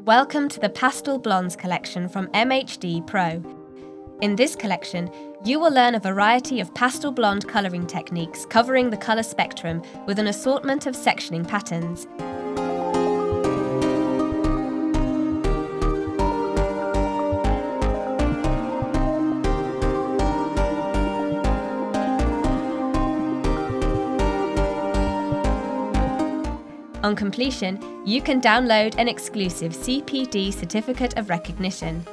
Welcome to the Pastel Blondes collection from MHDPro. In this collection, you will learn a variety of pastel blonde colouring techniques covering the colour spectrum with an assortment of sectioning patterns. On completion, you can download an exclusive CPD Certificate of Recognition.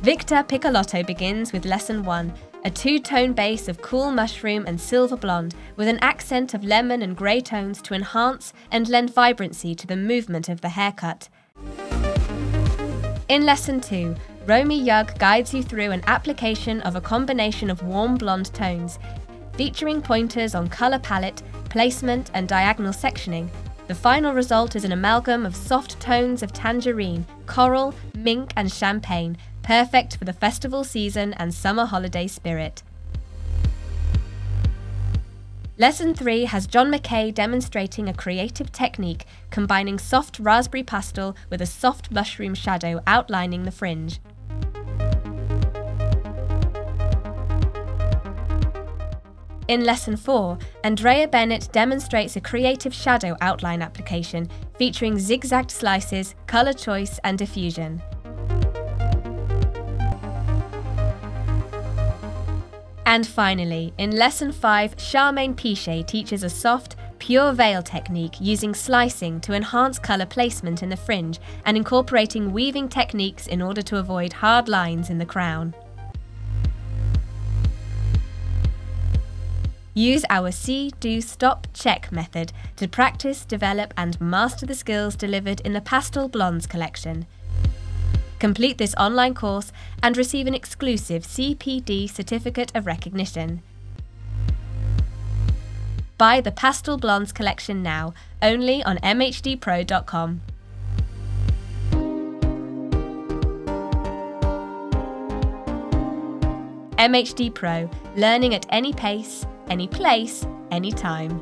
Victor Piccolotto begins with Lesson 1, a two-tone base of cool mushroom and silver blonde with an accent of lemon and grey tones to enhance and lend vibrancy to the movement of the haircut. In Lesson 2, Romy Jugg guides you through an application of a combination of warm blonde tones, featuring pointers on colour palette, placement and diagonal sectioning. The final result is an amalgam of soft tones of tangerine, coral, mink and champagne, perfect for the festival season and summer holiday spirit. Lesson 3 has John McKay demonstrating a creative technique combining soft raspberry pastel with a soft mushroom shadow outlining the fringe. In Lesson 4, Andrea Bennett demonstrates a creative shadow outline application featuring zigzagged slices, colour choice and diffusion. And finally, in Lesson 5, Charmaine Piche teaches a soft, pure veil technique using slicing to enhance colour placement in the fringe and incorporating weaving techniques in order to avoid hard lines in the crown. Use our See, Do, Stop, Check method to practice, develop and master the skills delivered in the Pastel Blondes collection. Complete this online course and receive an exclusive CPD Certificate of Recognition. Buy the Pastel Blondes collection now, only on MHDPro.com. MHDPro, learning at any pace, any place, any time.